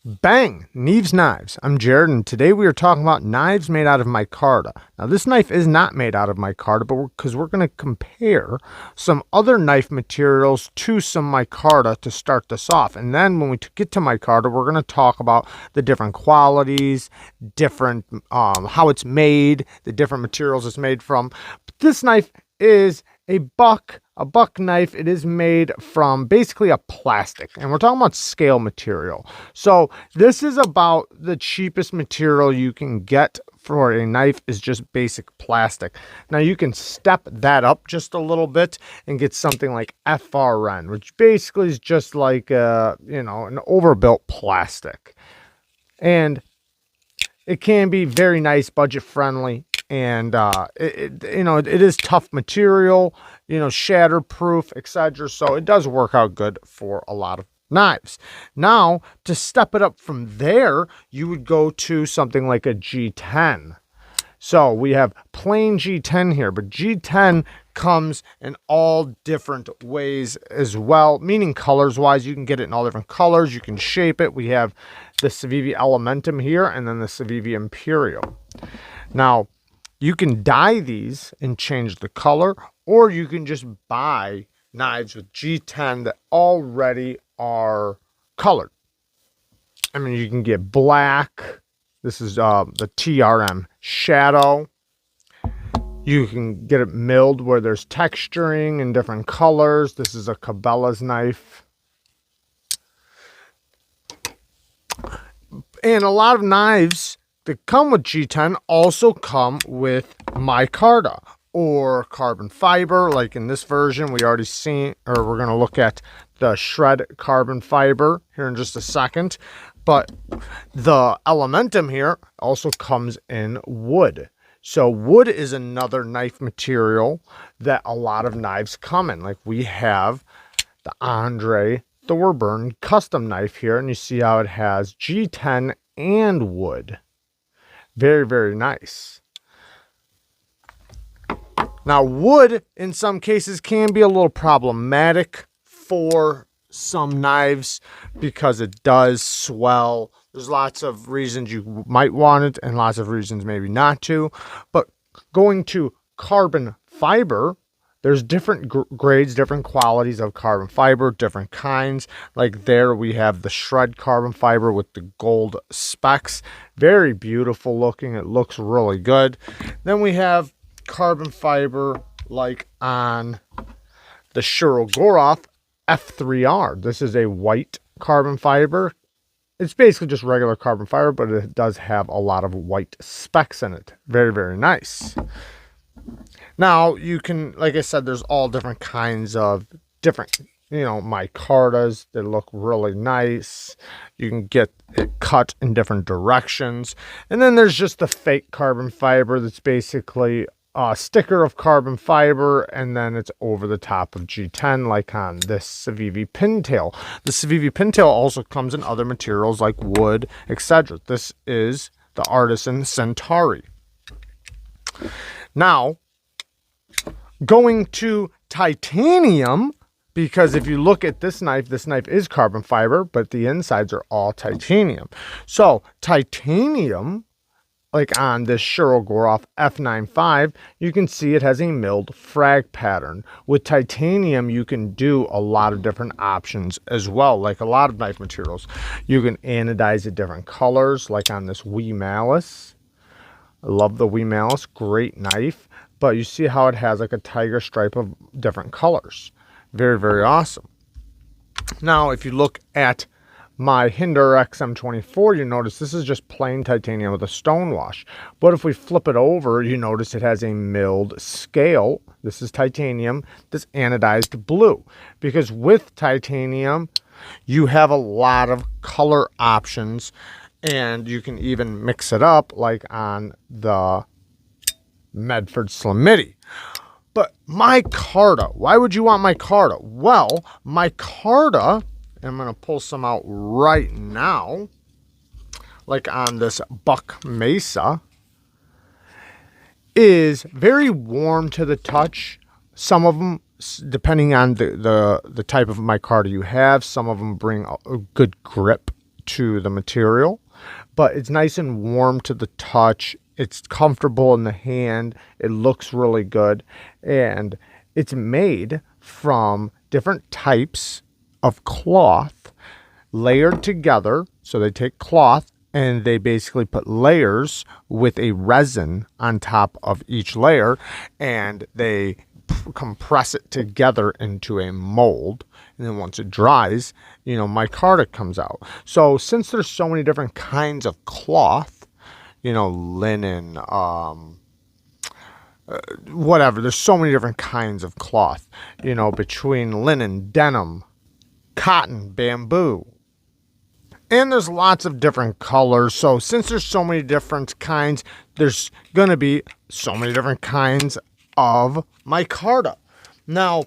Bang! Neves Knives. I'm Jared, and today we are talking about knives made out of micarta. Now, this knife is not made out of micarta, but because we're going to compare some other knife materials to some micarta to start this off. And then when we get to micarta, we're going to talk about the different qualities, different how it's made, the different materials it's made from. But this knife is a buck knife. It is made from basically a plastic, and we're talking about scale material. So this is about the cheapest material you can get for a knife is just basic plastic. Now you can step that up just a little bit and get something like FRN, which basically is just like an overbuilt plastic, and it can be very nice, budget friendly. And it is tough material, shatterproof, etc. So it does work out good for a lot of knives. Now, to step it up from there, you would go to something like a G10. So we have plain G10 here, but G10 comes in all different ways as well, meaning colors wise. You can get it in all different colors. You can shape it. We have the CIVIVI ELEMENTUM here, and then the CIVIVI IMPERIUM. Now, you can dye these and change the color, or you can just buy knives with G10 that already are colored. I mean, you can get black. This is the TRM Shadow. You can get it milled where there's texturing in different colors. This is a Cabela's knife. And a lot of knives that come with G10 also come with micarta or carbon fiber. Like in this version, we already seen, or we're going to look at the shred carbon fiber here in just a second. But the Elementum here also comes in wood. So wood is another knife material that a lot of knives come in. Like we have the Andre THORBURN custom knife here, and you see how it has G10 and wood. Very, very nice. Now, wood in some cases can be a little problematic for some knives because it does swell. There's lots of reasons you might want it and lots of reasons maybe not to. But going to carbon fiber, there's different grades, different qualities of carbon fiber, different kinds. Like there we have the shred carbon fiber with the gold specks. Very beautiful looking. It looks really good. Then we have carbon fiber like on the SHIROGOROV F3R. This is a white carbon fiber. It's basically just regular carbon fiber, but it does have a lot of white specks in it. Very, very nice. Now, you can, like I said, there's all different kinds of different, micartas that look really nice. You can get it cut in different directions. And then there's just the fake carbon fiber that's basically a sticker of carbon fiber, and then it's over the top of G10, like on this CIVIVI PINTAIL. The CIVIVI PINTAIL also comes in other materials like wood, etc. This is the Artisan Centauri. Now, going to titanium, because if you look at this knife is carbon fiber, but the insides are all titanium. So titanium, like on this SHIROGOROV F95, you can see it has a milled frag pattern. With titanium, you can do a lot of different options as well. Like a lot of knife materials, you can anodize it different colors, like on this Wiha Malice. I love the Wiha Malice, great knife. But you see how it has like a tiger stripe of different colors. Very, very awesome. Now, if you look at my HINDERER XM24, you notice this is just plain titanium with a stone wash. But if we flip it over, you notice it has a milled scale. This is titanium, this anodized blue. Because with titanium, you have a lot of color options, and you can even mix it up like on the MEDFORD Slim MIDI. But micarta, why would you want micarta? Well, micarta, and I'm going to pull some out right now, like on this Buck Mesa, is very warm to the touch. Some of them, depending on the type of micarta you have, some of them bring a good grip to the material, but it's nice and warm to the touch. It's comfortable in the hand. It looks really good. And it's made from different types of cloth layered together. So they take cloth and they basically put layers with a resin on top of each layer, and they compress it together into a mold. And then once it dries, you know, micarta comes out. So since there's so many different kinds of cloth, you know, linen, whatever, there's so many different kinds of cloth, you know, between linen, denim, cotton, bamboo, and there's lots of different colors. So since there's so many different kinds, there's going to be so many different kinds of micarta. Now,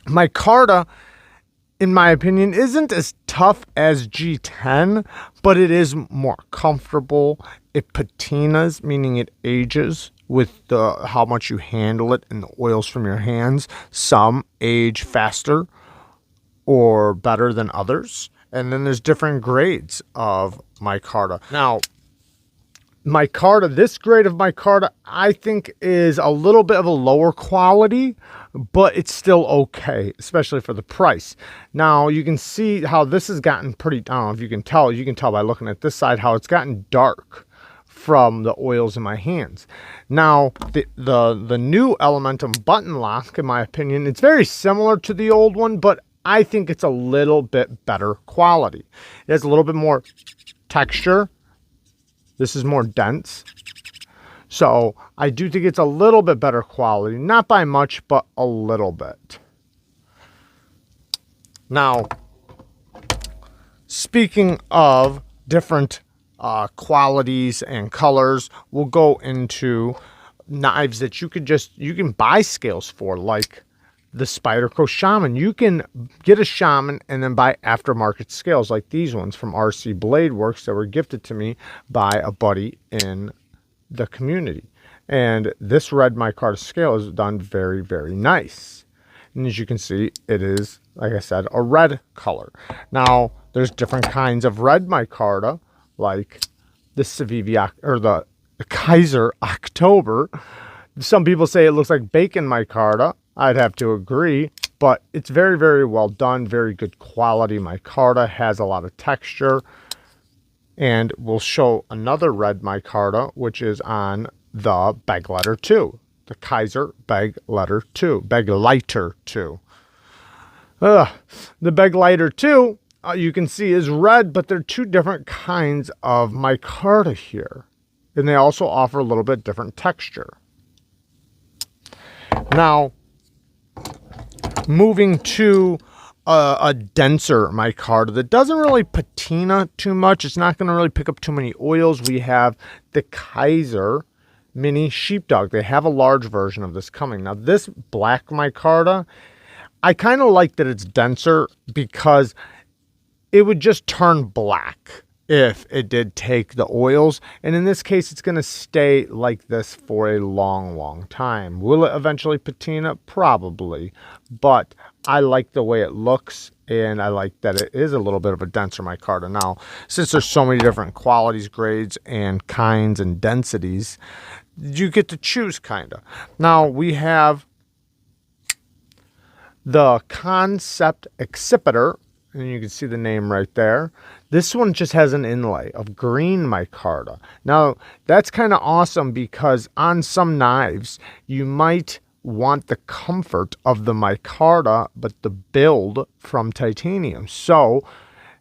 micarta, in my opinion, isn't as tough as G10, but it is more comfortable. It patinas, meaning it ages with how much you handle it and the oils from your hands. Some age faster or better than others. And then there's different grades of micarta. Now, micarta, this grade of micarta, I think is a little bit of a lower quality, but it's still okay, especially for the price. Now, you can see how this has gotten pretty, I don't know if you can tell by looking at this side how it's gotten dark from the oils in my hands. Now, the new Elementum button lock, in my opinion, it's very similar to the old one, but I think it's a little bit better quality. It has a little bit more texture. This is more dense. So I do think it's a little bit better quality. Not by much, but a little bit. Now, speaking of different qualities and colors, we'll go into knives that you can buy scales for, like the SPYDERCO Shaman. You can get a Shaman and then buy aftermarket scales like these ones from RC Blade Works that were gifted to me by a buddy in the community. And this red micarta scale is done very, very nice. And as you can see, it is, like I said, a red color. Now, there's different kinds of red micarta, like the CIVIVI or the KIZER October. Some people say it looks like bacon micarta. I'd have to agree, but it's very, very well done. Very good quality micarta, has a lot of texture. And we'll show another red micarta, which is on the BEGLEITER 2, the KIZER BEGLEITER 2, BEGLEITER 2. The BEGLEITER 2, you can see is red, but they're two different kinds of micarta here. And they also offer a little bit different texture. Now, moving to a denser micarta that doesn't really patina too much. It's not going to really pick up too many oils. We have the KIZER Mini Sheepdog. They have a large version of this coming. Now, this black micarta, I kind of like that it's denser because it would just turn black if it did take the oils. And in this case, it's going to stay like this for a long, long time. Will it eventually patina? Probably. But I like the way it looks, and I like that it is a little bit of a denser micarta. Now, since there's so many different qualities, grades, and kinds and densities, you get to choose, kind of. Now, we have the Concept Accipiter, and you can see the name right there. This one just has an inlay of green micarta. Now, that's kind of awesome because on some knives, you might want the comfort of the micarta, but the build from titanium. So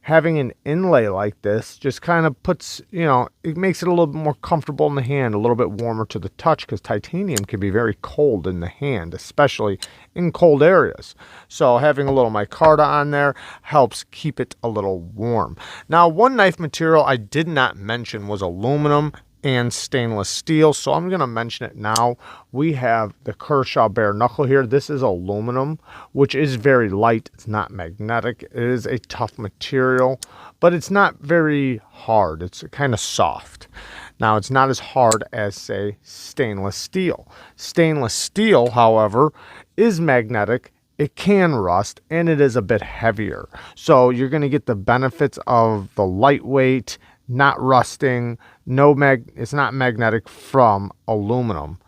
having an inlay like this just kind of puts, you know, it makes it a little bit more comfortable in the hand, a little bit warmer to the touch, because titanium can be very cold in the hand, especially in cold areas. So having a little micarta on there helps keep it a little warm. Now, one knife material I did not mention was aluminum and stainless steel, so I'm going to mention it now. We have the Kershaw bare knuckle here. This is aluminum, which is very light. It's not magnetic. It is a tough material, but it's not very hard. It's kind of soft. Now, it's not as hard as, say, stainless steel. Stainless steel, however, is magnetic it can rust, and it is a bit heavier. So you're going to get the benefits of the lightweight, not rusting, it's not magnetic from aluminum.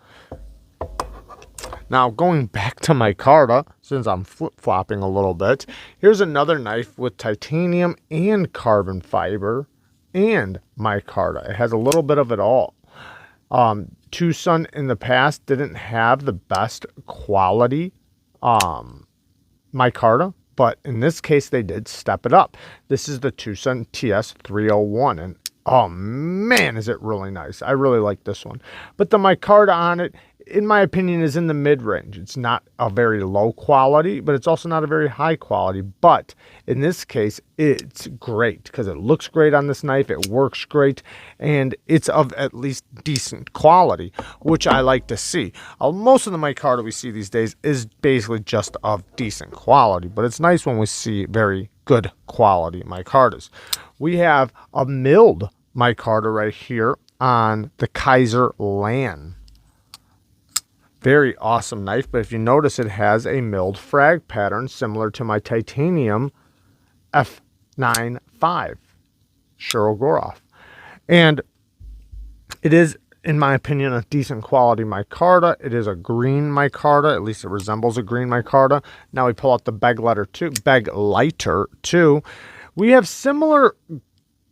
Now, going back to micarta, since I'm flip-flopping a little bit, here's another knife with titanium and carbon fiber and micarta. It has a little bit of it all. Tucson in the past didn't have the best quality micarta, but in this case they did step it up. This is the Tucson TS301, and oh man, is it really nice. I really like this one. But the micarta on it, in my opinion, is in the mid-range. It's not a very low quality, but it's also not a very high quality. But in this case, it's great because it looks great on this knife. It works great, and it's of at least decent quality, which I like to see. Most of the micarta we see these days is basically just of decent quality, but it's nice when we see very good quality micartas. We have a milled micarta right here on the KIZER LAN. Very awesome knife, but if you notice, it has a milled frag pattern similar to my titanium F95 SHIROGOROV. And it is, in my opinion, a decent quality micarta. It is a green micarta, at least it resembles a green micarta. Now we pull out the BEGLEITER too. We have similar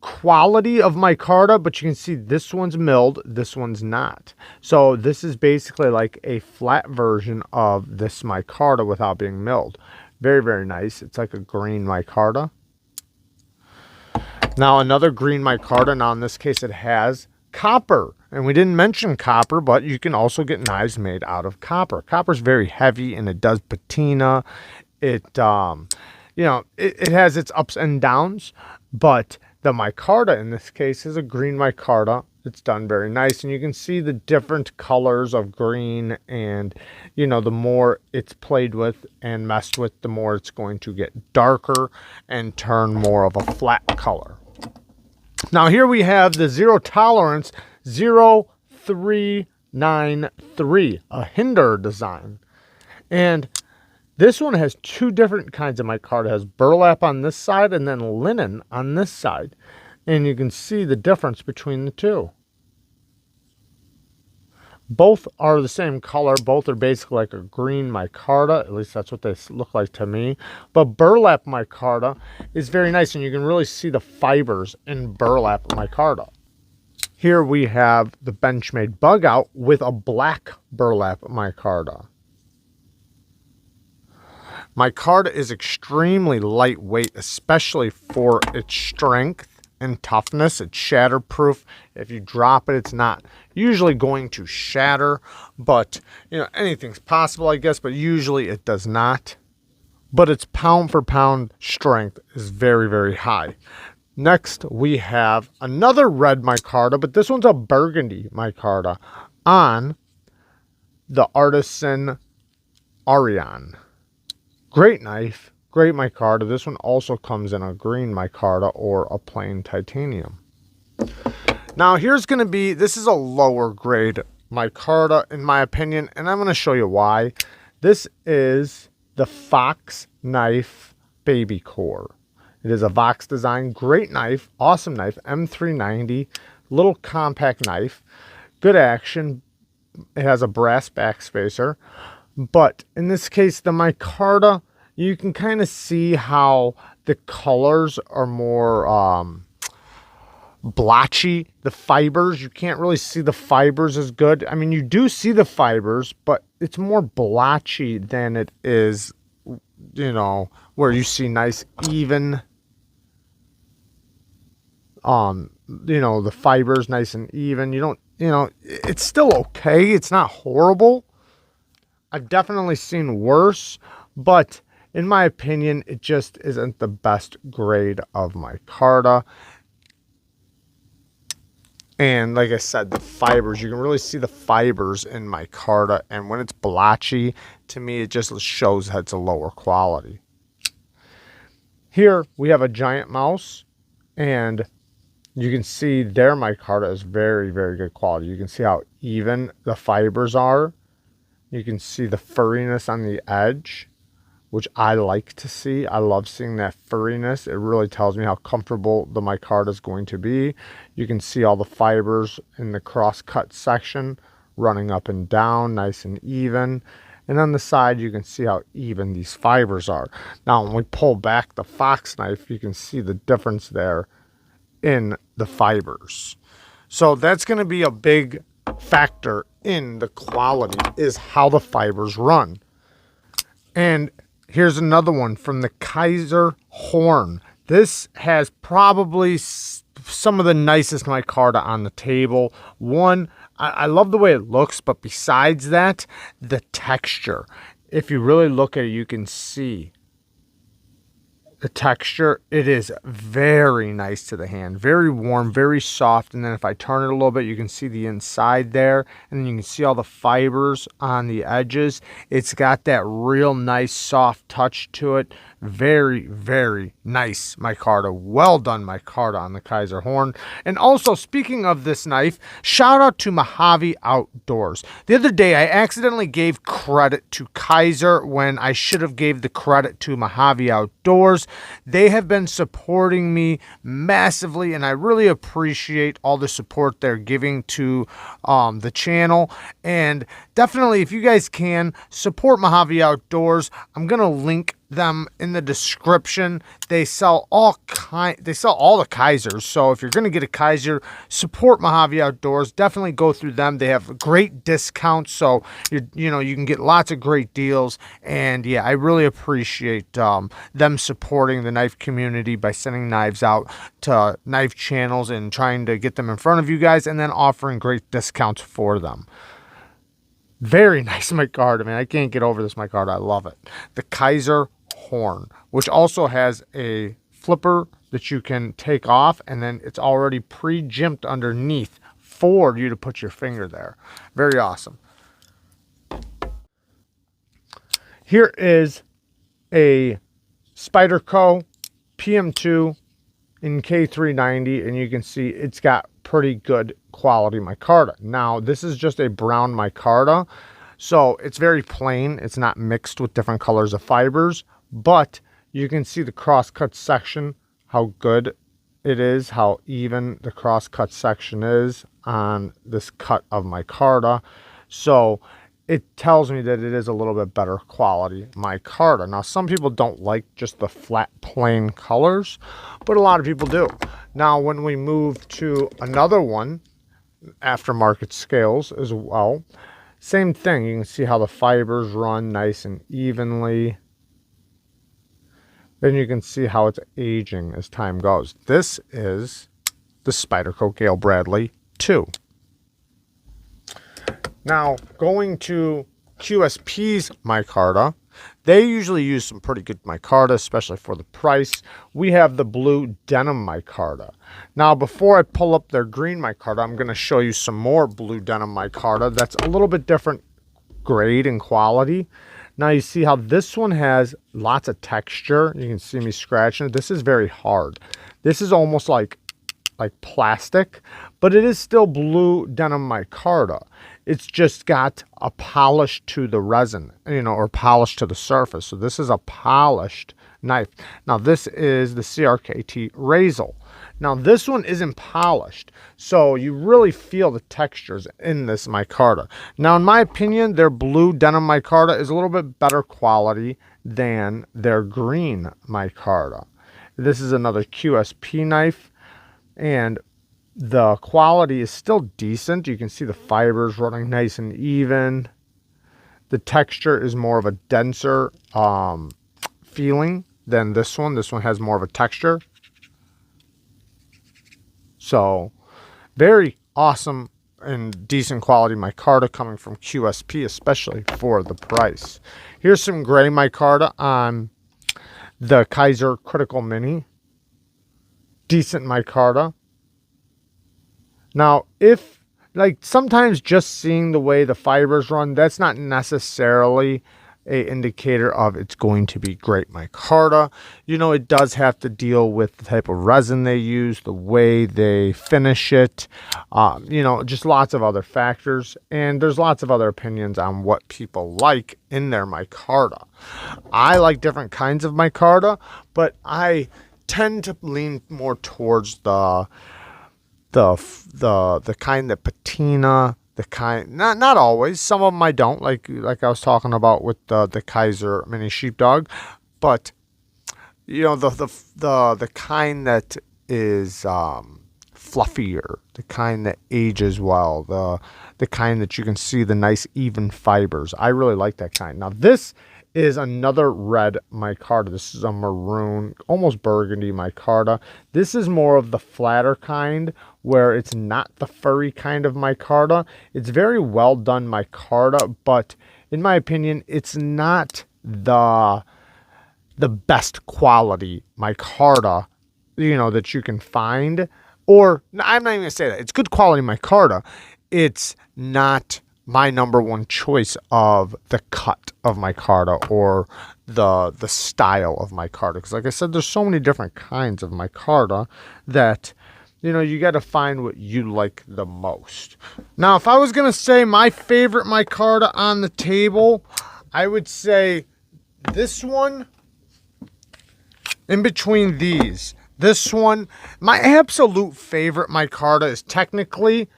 quality of micarta, but you can see this one's milled, this one's not. So this is basically like a flat version of this micarta without being milled. Very, very nice. It's like a green micarta. Now another green micarta. Now in this case it has copper, and we didn't mention copper, but you can also get knives made out of copper. Copper's very heavy and it does patina. It it has its ups and downs, but the micarta in this case is a green micarta. It's done very nice, and you can see the different colors of green, and the more it's played with and messed with, the more it's going to get darker and turn more of a flat color. Now here we have the Zero Tolerance 0393, a Hinderer design. And this one has two different kinds of micarta. It has burlap on this side and then linen on this side. And you can see the difference between the two. Both are the same color. Both are basically like a green micarta. At least that's what they look like to me. But burlap micarta is very nice, and you can really see the fibers in burlap micarta. Here we have the Benchmade bug out with a black burlap micarta. Micarta is extremely lightweight, especially for its strength and toughness. It's shatterproof. If you drop it, it's not usually going to shatter, but anything's possible, I guess, but usually it does not. But its pound for pound strength is very, very high. Next, we have another red micarta, but this one's a burgundy micarta on the Artisan Arion. Great knife, great micarta. This one also comes in a green micarta or a plain titanium. Now here's going to be, this is a lower grade micarta in my opinion, and I'm going to show you why. This is the Fox Knife Baby Core. It is a Vox design, great knife, awesome knife, M390, little compact knife, good action. It has a brass backspacer. But in this case, the micarta, you can kind of see how the colors are more blotchy. The fibers, you can't really see the fibers as good. I mean, you do see the fibers, but it's more blotchy than it is, where you see nice, even, the fibers nice and even. You don't, it's still okay. It's not horrible. I've definitely seen worse, but in my opinion, it just isn't the best grade of micarta. And like I said, the fibers, you can really see the fibers in micarta, and when it's blotchy, to me, it just shows that it's a lower quality. Here, we have a giant mouse, and you can see their micarta is very, very good quality. You can see how even the fibers are. You can see the furriness on the edge, which I like to see. I love seeing that furriness. It really tells me how comfortable the micarta is going to be. You can see all the fibers in the cross-cut section running up and down, nice and even. And on the side, you can see how even these fibers are. Now, when we pull back the fox knife, you can see the difference there in the fibers. So that's going to be a big factor in the quality, is how the fibers run. And here's another one from the KIZER horn. This has probably some of the nicest micarta on the table. One, I love the way it looks, but besides that, the texture. If you really look at it, you can see the texture. It is very nice to the hand, very warm, very soft. And then if I turn it a little bit, you can see the inside there, and then you can see all the fibers on the edges. It's got that real nice soft touch to it. Very, very nice micarta. Well done micarta on the KIZER horn. And also, speaking of this knife, shout out to Mojave Outdoors. The other day, I accidentally gave credit to KIZER when I should have gave the credit to Mojave Outdoors. They have been supporting me massively, and I really appreciate all the support they're giving to the channel. And definitely, if you guys can, support Mojave Outdoors. I'm going to link them in the description. They sell all the KIZERs, so if you're going to get a KIZER, support Mojave Outdoors. Definitely go through them. They have great discounts, so you can get lots of great deals. And yeah, I really appreciate them supporting the knife community by sending knives out to knife channels and trying to get them in front of you guys, and then offering great discounts for them. Very nice micarta, man. I can't get over this micarta. I love it. The KIZER horn, which also has a flipper that you can take off, and then it's already pre-jimped underneath for you to put your finger there. Very awesome. Here is a SPYDERCO PM2 in K390, and you can see it's got pretty good quality micarta. Now, this is just a brown micarta, so it's very plain. It's not mixed with different colors of fibers, but you can see the cross-cut section, how good it is, how even the cross-cut section is on this cut of micarta. So it tells me that it is a little bit better quality micarta. Now, some people don't like just the flat, plain colors, but a lot of people do. Now, when we move to another one, aftermarket scales as well, same thing. You can see how the fibers run nice and evenly. Then you can see how it's aging as time goes. This is the SPYDERCO Gale Bradley 2. Now, going to QSP's micarta, they usually use some pretty good micarta, especially for the price. We have the blue denim micarta. Now, before I pull up their green micarta, I'm going to show you some more blue denim micarta that's a little bit different grade and quality. Now, you see how this one has lots of texture. You can see me scratching it. This is very hard. This is almost like plastic, but it is still blue denim micarta. It's just got a polish to the resin, or polish to the surface. So this is a polished knife. Now, this is the CRKT Razel. Now, this one isn't polished, so you really feel the textures in this micarta. Now, in my opinion, their blue denim micarta is a little bit better quality than their green micarta. This is another QSP knife, and the quality is still decent. You can see the fibers running nice and even. The texture is more of a denser feeling than this one. This one has more of a texture. So, very awesome and decent quality micarta coming from QSP, especially for the price. Here's some gray micarta on the KIZER Critical Mini. Decent micarta. Now, sometimes just seeing the way the fibers run, that's not necessarily a indicator of it's going to be great micarta. You know, it does have to deal with the type of resin they use, the way they finish it, you know, just lots of other factors. And there's lots of other opinions on what people like in their micarta. I like different kinds of micarta, but I tend to lean more towards the kind that patina, the kind, not always, some of them I don't, like I was talking about with the KIZER mini sheepdog, but you know, the kind that is fluffier, the kind that ages well, the kind that you can see the nice even fibers. I really like that kind. Now this is another red micarta. This is a maroon, almost burgundy micarta. This is more of the flatter kind, where it's not the furry kind of micarta. It's very well done micarta, but in my opinion, it's not the best quality micarta, you know, that you can find. Or, I'm not even gonna say that. It's good quality micarta. It's not my number one choice of the cut of micarta or the style of micarta. Because like I said, there's so many different kinds of micarta that, you know, you got to find what you like the most. Now, if I was going to say my favorite micarta on the table, I would say this one in between these. This one, my absolute favorite micarta is technically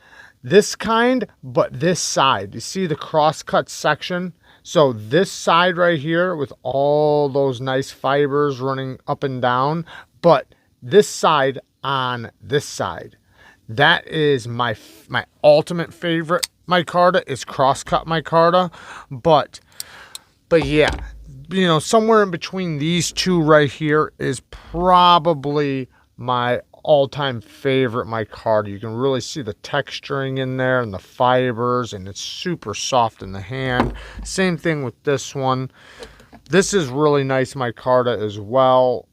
this kind, but this side. You see the cross-cut section? So this side right here with all those nice fibers running up and down, but this side on this side. That is my ultimate favorite micarta, is cross-cut micarta. But yeah, you know, somewhere in between these two right here is probably my all-time favorite micarta. You can really see the texturing in there and the fibers, and it's super soft in the hand. Same thing with this one. This is really nice micarta as well.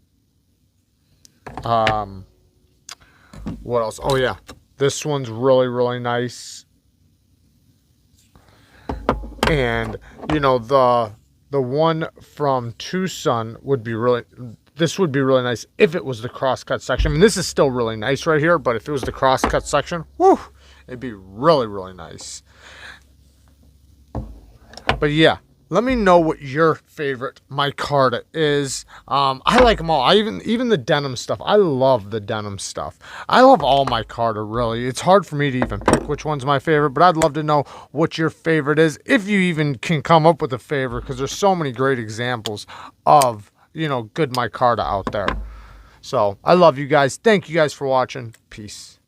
What else? Oh yeah, this one's really nice. And you know, the one from Tucson would be really, this would be really nice if it was the cross-cut section. I mean, this is still really nice right here, but if it was the cross-cut section, whew, it'd be really nice. But yeah, let me know what your favorite micarta is. I like them all. I even the denim stuff. I love the denim stuff. I love all micarta, really. It's hard for me to even pick which one's my favorite, but I'd love to know what your favorite is, if you even can come up with a favorite, because there's so many great examples of, you know, good micarta out there. So I love you guys. Thank you guys for watching. Peace.